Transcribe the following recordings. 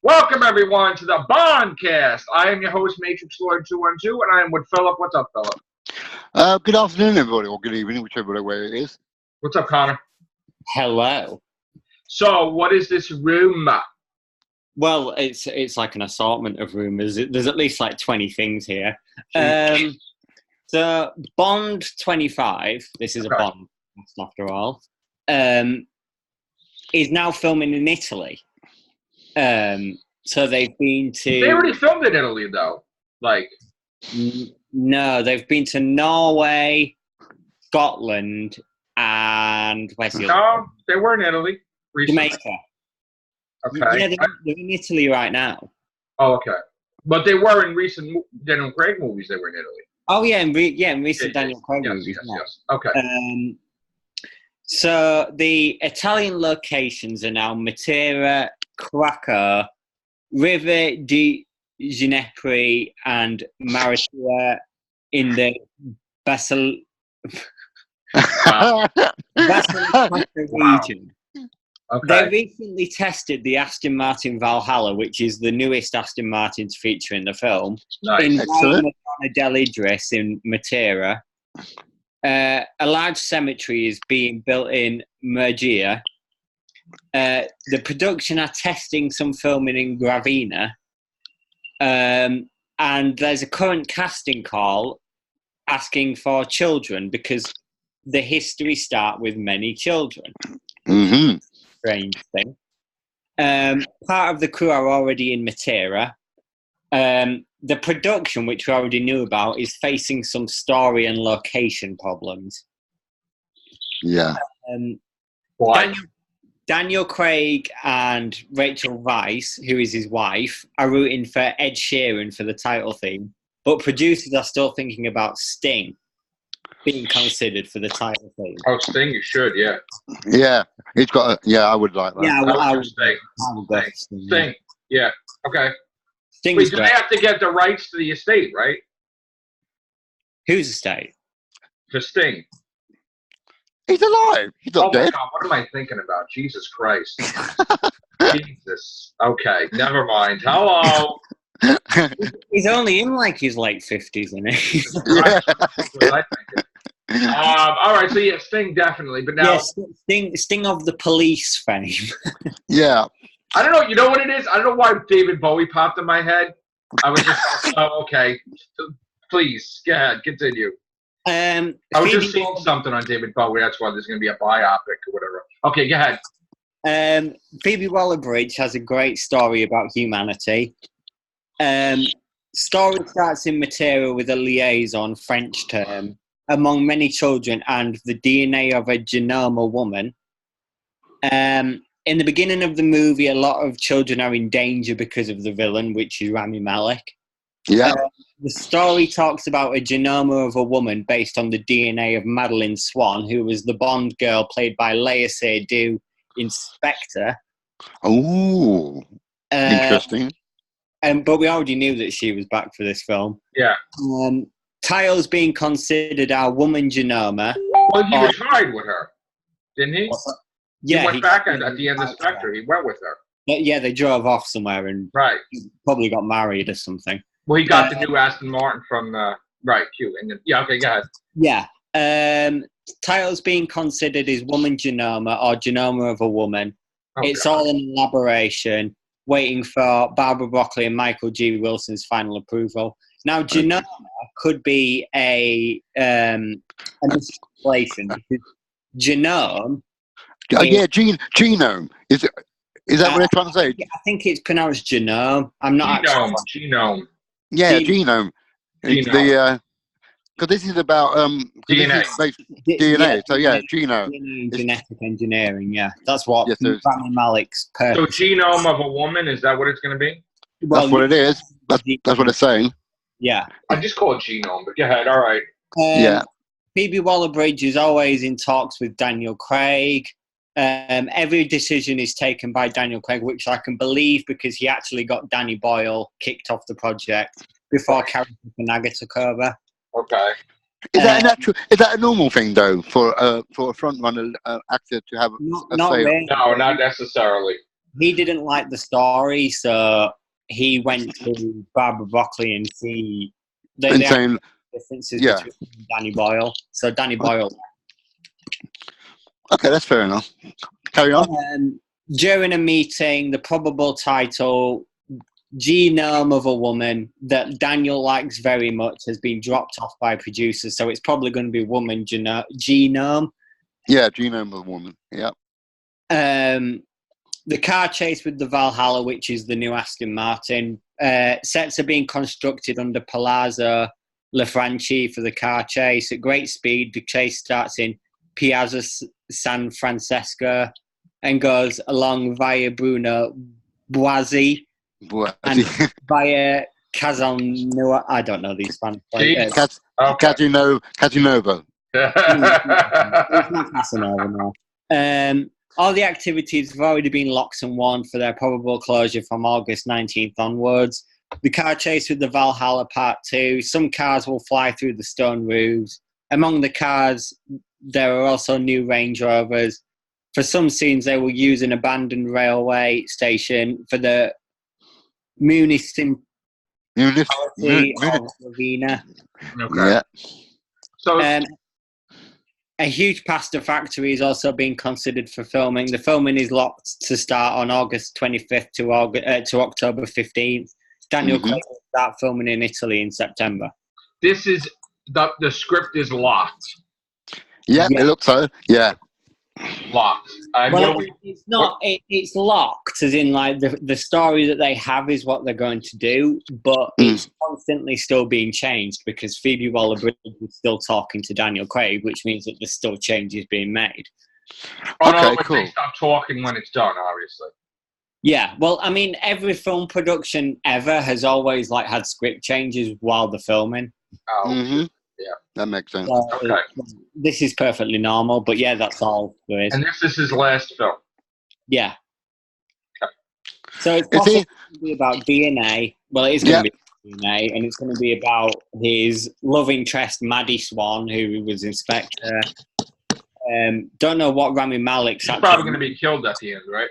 Welcome everyone to the Bondcast. I am your host, Matrix Lord 212, and I am with Phillip. What's up, Phillip? Good afternoon, everybody, or good evening, whichever way it is. What's up, Connor? Hello. So, what is this rumor? Well, it's like an assortment of rumours. There's at least like 20 things here. So Bond 25, this is a Bond after all, is now filming in Italy. So they've been to... They already filmed in Italy, though. No, they've been to Norway, Scotland, and... Where's the other? No, they were in Italy recently. Jamaica. Okay. Yeah, they're in Italy right now. Oh, okay. But they were in recent Daniel Craig movies, they were in Italy. Oh, yeah, in recent Daniel Craig movies. Yes. Okay. So the Italian locations are now Matera, Krakow, Riva di Ginepri, and Maritia in the Basilicata region. Okay. They recently tested the Aston Martin Valhalla, which is the newest Aston Martin to feature in the film, in Madonna dell'Idris in Matera. A large cemetery is being built in Murgia. The production are testing some filming in Gravina. And there's a current casting call asking for children because the history start with many children. Mm-hmm. Strange thing. Part of the crew are already in Matera. The production, which we already knew about, is facing some story and location problems. Yeah. Daniel Craig and Rachel Weisz, who is his wife, are rooting for Ed Sheeran for the title theme, but producers are still thinking about Sting being considered for the title theme. Oh, Sting, you should, yeah. Yeah, he's got. I would like that. Yeah, I would Sting. Yeah. Okay. Wait, do they have to get the rights to the estate, right? Whose estate? To Sting. He's alive. He's not dead. God, what am I thinking about? Jesus Christ. Jesus. Okay, never mind. Hello. He's only in like his late 50s, isn't he? Right. That's what I think. All right, so yeah, Sting definitely, but now Sting of the Police fame. Yeah. I don't know. You know what it is? I don't know why David Bowie popped in my head. I was just okay. Please, go ahead, continue. I was just seeing something on David Bowie. That's why there's going to be a biopic or whatever. Okay, go ahead. Phoebe Waller-Bridge has a great story about humanity. Story starts in Matera with a liaison French term among many children and the DNA of a genoma woman. In the beginning of the movie, a lot of children are in danger because of the villain, which is Rami Malek. Yeah. The story talks about a genoma of a woman based on the DNA of Madeline Swan, who was the Bond girl played by Léa Seydoux in Spectre. Oh, interesting. But we already knew that she was back for this film. Yeah. Tiles being considered our woman genoma. Well, he was married with her, didn't he? Yeah, he went back at the end of Spectre. He went with her. Yeah, they drove off somewhere and probably got married or something. Well, he got the new Aston Martin from Q. And then, okay, go ahead. Yeah. Titles being considered is woman genoma or genoma of a woman. It's all an elaboration, waiting for Barbara Broccoli and Michael G. Wilson's final approval. Now, genoma could be a mistranslation because genome. Genome. Is that what they're trying to say? I think it's pronounced genome. I'm not genome. Yeah, genome. Because this is about DNA. DNA. So genome. DNA, genetic engineering. Yeah, that's what Rami Malek's purpose. So genome of a woman, is that what it's going to be? Well, that's what it is. That's what it's saying. Yeah. I just call it genome, but go ahead. All right. Phoebe Waller-Bridge is always in talks with Daniel Craig. Every decision is taken by Daniel Craig, which I can believe because he actually got Danny Boyle kicked off the project before Karen Fukunaga took over. Okay. Is that a normal thing though for a front runner actor to have? Not really. No, not necessarily. he didn't like the story, so he went to Barbara Broccoli and see the differences between Danny Boyle. So Danny Boyle. Okay, that's fair enough. Carry on. During a meeting, the probable title, Genome of a Woman, that Daniel likes very much, has been dropped off by producers, so it's probably going to be Woman Genome. Yeah, Genome of a Woman, yeah. The car chase with the Valhalla, which is the new Aston Martin, sets are being constructed under Palazzo Lafranchi for the car chase. At great speed, the chase starts in Piazza San Francesco and goes along via Bruno Boisi and via Casanova. I don't know these Spanish. Casanova. It's not Casanova, no. All the activities have already been locked and warned for their probable closure from August 19th onwards. The car chase with the Valhalla Part 2. Some cars will fly through the stone roofs. Among the cars, there are also new Range Rovers. For some scenes, they will use an abandoned railway station for the municipality of Ravenna. Okay. Yeah. So, a huge pasta factory is also being considered for filming. The filming is locked to start on August 25th to October 15th. Daniel Craig will start filming in Italy in September. This is the script is locked. Yeah, it looks so. Yeah. Locked. It's not. It's locked, as in like the story that they have is what they're going to do, but it's constantly still being changed because Phoebe Waller-Bridge is still talking to Daniel Craig, which means that there's still changes being made. Okay, cool. They stop talking when it's done, obviously. Yeah, well, I mean, every film production ever has always like had script changes while they're filming. Oh. Yeah, that makes sense. So this is perfectly normal, but yeah, that's all there is. And this is his last film. Yeah. Okay. So it's possibly going to be about DNA. Well, it is going to be DNA, and it's going to be about his love interest, Maddie Swan, who was Inspector. Don't know what Rami Malek's. She's probably going to be killed at the end, right?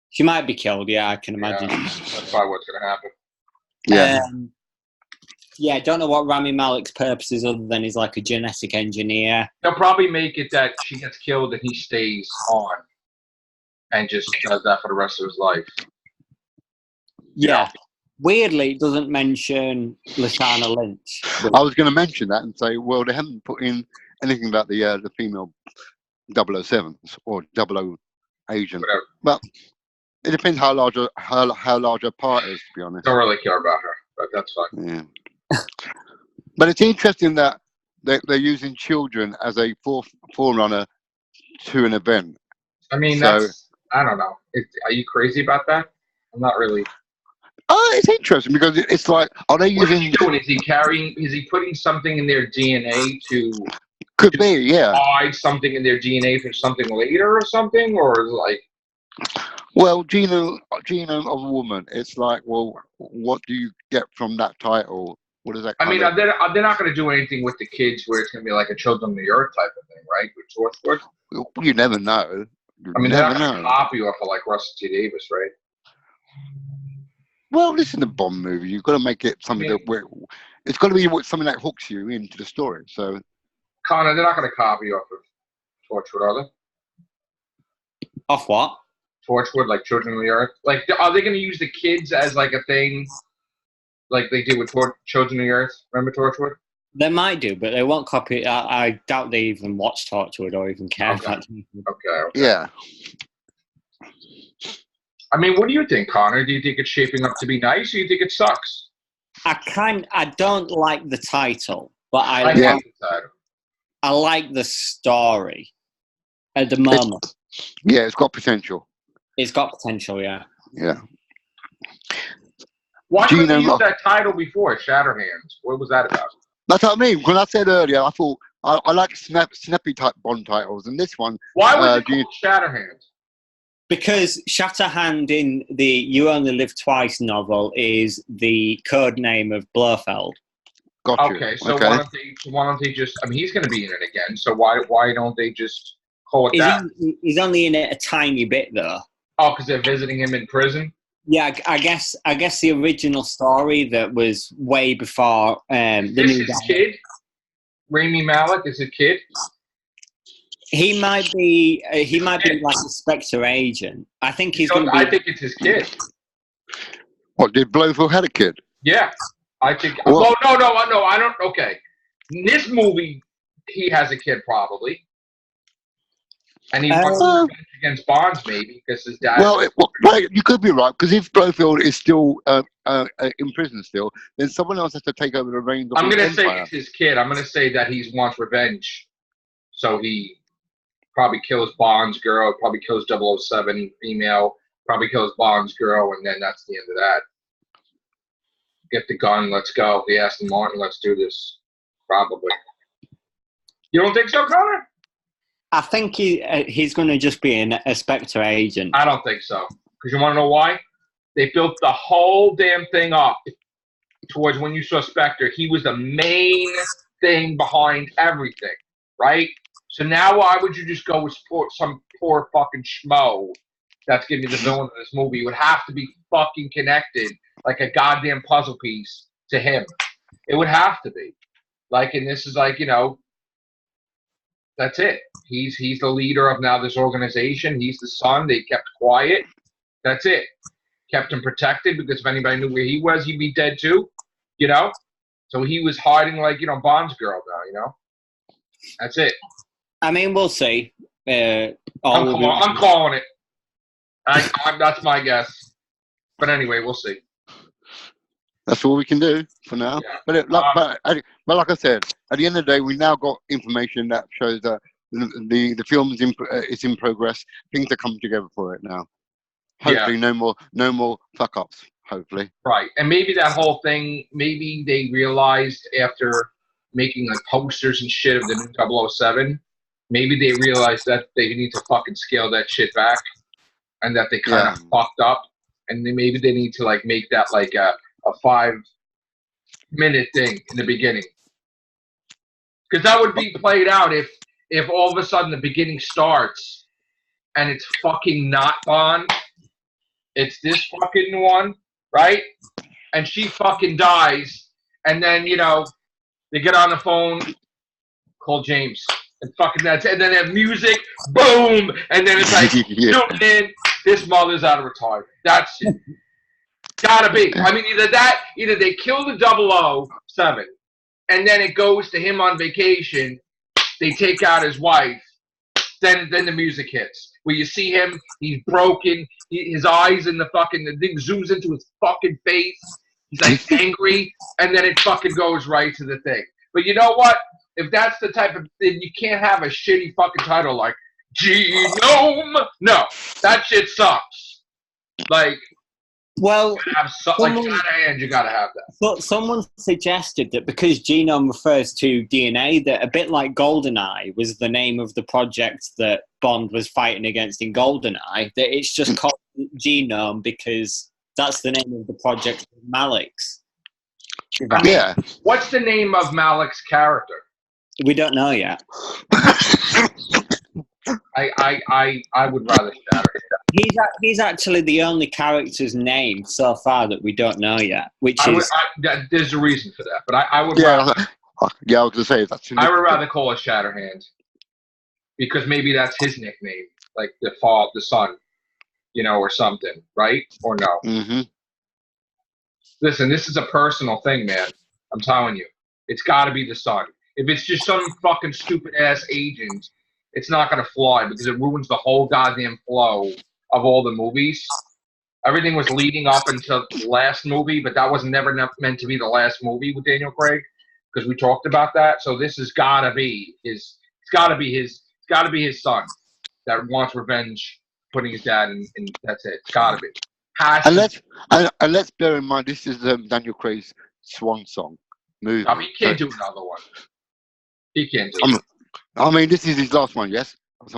She might be killed. Yeah, I can imagine. That's probably what's going to happen. Yeah. Yeah, don't know what Rami Malek's purpose is other than he's like a genetic engineer. They'll probably make it that she gets killed and he stays on and just does that for the rest of his life. Yeah. Weirdly, it doesn't mention Lashana Lynch. I was going to mention that and say, well, they haven't put in anything about the female 007s or 00 agent. Whatever. Well, it depends how large her part is, to be honest. Don't really care about her, but that's fine. Yeah. But it's interesting that they're using children as a forerunner to an event. I mean, I don't know. Are you crazy about that? I'm not really. Oh, it's interesting because it's like, are they using? What is he doing? Is he putting something in their DNA to? Could be, yeah. Hide something in their DNA for something later or something, or like. Well, genome of a woman. It's like, well, what do you get from that title? What is that? I mean, they're not going to do anything with the kids where it's going to be like a Children of the Earth type of thing, right? With Torchwood. You never know. I mean, they're not going to copy off of like Russell T Davies, right? Well, listen to Bond movie. You've got to make it something it's got to be something that hooks you into the story. So, Connor, they're not going to copy off of Torchwood, are they? Off what? Torchwood, like Children of the Earth. Like, are they going to use the kids as like a thing? Like they did with Children of the Earth. Remember Torchwood? They might do, but they won't copy it. I doubt they even watch Torchwood or even care. Okay. Yeah. I mean, what do you think, Connor? Do you think it's shaping up to be nice, or do you think it sucks? I don't like the title, but I like the title. I like the story at the moment. It's got potential. It's got potential, yeah. Yeah. Why couldn't they use that title before, Shatterhands? What was that about? That's what I mean. When I said earlier, I thought I like snappy type Bond titles, and this one. Why was it called Shatterhands? Because Shatterhand in the You Only Live Twice novel is the code name of Blofeld. Gotcha. Okay, so why don't they just? I mean, he's going to be in it again. So why don't they just call it that? He's only in it a tiny bit, though. Oh, because they're visiting him in prison? Yeah, I guess the original story that was way before the new his kid? Rami Malek is a kid? He might be like a Spectre agent. I think he's going to be. I think it's his kid. What, did Blofeld had a kid? Yeah. I think. Well, no, I don't. Okay. In this movie, he has a kid probably. And he wants revenge against Bonds, maybe, because his dad. Well, you could be right, because if Blofeld is still in prison still, then someone else has to take over the reins of I'm going to say it's his kid. I'm going to say that he wants revenge. So he probably kills Bond's girl, probably kills 007 female, probably kills Bond's girl, and then that's the end of that. Get the gun, let's go. He asked Martin, let's do this. Probably. You don't think so, Connor? I think he's going to just be a Spectre agent. I don't think so. Because you want to know why? They built the whole damn thing up towards when you saw Spectre. He was the main thing behind everything, right? So now why would you just go with some poor fucking schmo that's going to be the villain of this movie? It would have to be fucking connected like a goddamn puzzle piece to him. It would have to be. Like, and this is like, that's it. He's the leader of now this organization. He's the son. They kept quiet. That's it. Kept him protected because if anybody knew where he was, he'd be dead too. So he was hiding like Bond's girl now. That's it. I mean, we'll see. I'm calling it. That's my guess. But anyway, we'll see. That's all we can do for now. Yeah. But like I said, at the end of the day, we now got information that shows that the film is in progress. Things are coming together for it now. Hopefully, no more fuck ups. Hopefully, right. And maybe that whole thing. Maybe they realized after making like posters and shit of the new 007. Maybe they realized that they need to fucking scale that shit back, and that they kind of fucked up, and maybe they need to like make that like a 5-minute thing in the beginning, because that would be played out if all of a sudden the beginning starts and it's fucking not Bond, it's this fucking one, right? And she fucking dies, and then they get on the phone, call James, and fucking that's it. And then they have music, boom, and then it's like, in, this mother's out of retirement. That's it. Gotta be. I mean, either they kill the 007, and then it goes to him on vacation. They take out his wife. Then the music hits. Where you see him, he's broken. His eyes in the thing zooms into his fucking face. He's like angry, and then it fucking goes right to the thing. But you know what? If that's the type of thing, you can't have a shitty fucking title like Genome. No, that shit sucks. Like. Well, like hand, you gotta have that. But someone suggested that because genome refers to DNA, that a bit like GoldenEye was the name of the project that Bond was fighting against in GoldenEye, that it's just called Genome because that's the name of the project of Malik's. Yeah. What's the name of Malik's character? We don't know yet. I would rather shatter it. He's actually the only character's name so far that we don't know yet, there's a reason for that, but I would rather, I was going to say that's. I would rather call it Shatterhand because maybe that's his nickname, like the son, or something, right? Or no? Mm-hmm. Listen, this is a personal thing, man. I'm telling you, it's got to be the son. If it's just some fucking stupid ass agent, it's not going to fly because it ruins the whole goddamn flow of all the movies. Everything was leading up until the last movie, but that was never meant to be the last movie with Daniel Craig because we talked about that. So this has got to be his. It's got to be his son that wants revenge, putting his dad in. That's it. It's got to be. And let's bear in mind this is Daniel Craig's swan song movie. I mean, he can't do another one. He can't do it. I mean, this is his last one, yes?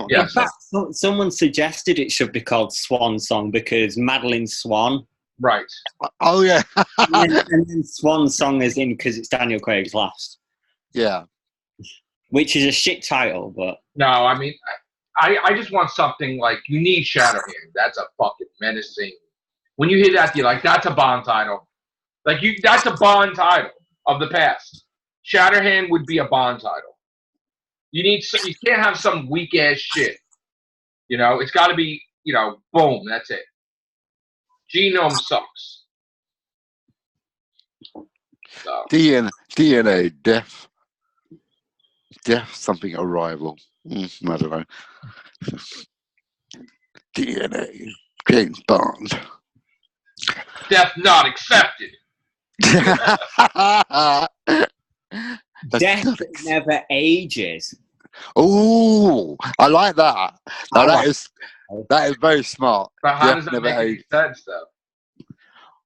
Yeah. In fact, someone suggested it should be called Swan Song because Madeline Swan. Right. Oh, yeah. and then Swan Song is in because it's Daniel Craig's last. Yeah. Which is a shit title, but... No, I mean, I just want something like, you need Shatterhand. That's a fucking menacing. When you hear that, you're like, that's a Bond title. Like, that's a Bond title of the past. Shatterhand would be a Bond title. You can't have some weak ass shit. You know, it's got to be, you know, boom, that's it. Genome sucks. So. DNA, death, something arrival. I don't know. DNA, James Bond. Death not accepted. Death never ages. Oh, I like that. Now that is very smart. But how does that make any sense, though?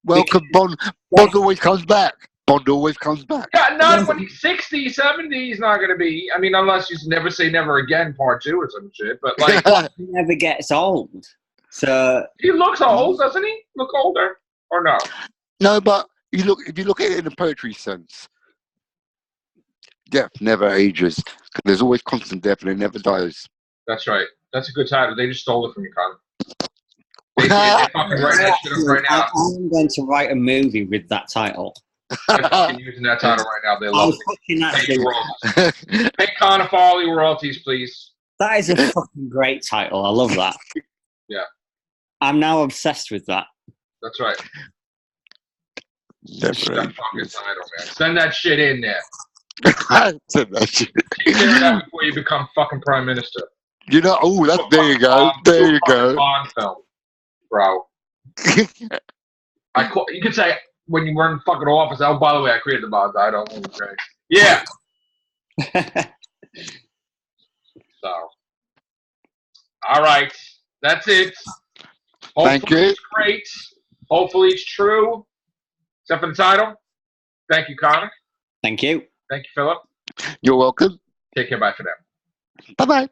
Well, because Bond always comes back. Bond always comes back. Yeah, not when he's 60, 70, he's not going to be. I mean, unless you never say never again, part 2 or some shit. But, like, he never gets old. So he looks old, doesn't he? Look older? Or no? No, but if you look at it in a poetry sense, death never ages. There's always constant death and it never dies. That's right. That's a good title. They just stole it from you, Connor. They're fucking writing that shit up right now. I'm going to write a movie with that title. They're fucking using that title right now. They love it. Pay Connor Farley royalties, please. That is a fucking great title. I love that. Yeah. I'm now obsessed with that. That's right. That fucking title, man. Send that shit in there. Send that shit. Take care of that before you become fucking prime minister. You know, there you go. There you go. Bond film, bro. You could say when you were in fucking office, oh, by the way, I created the Bond title. Okay. Yeah. So, all right. That's it. Hopefully Thank you. It's great. Hopefully it's true. Except for the title. Thank you, Connor. Thank you. Thank you, Philip. You're welcome. Take care. Bye for now. Bye-bye.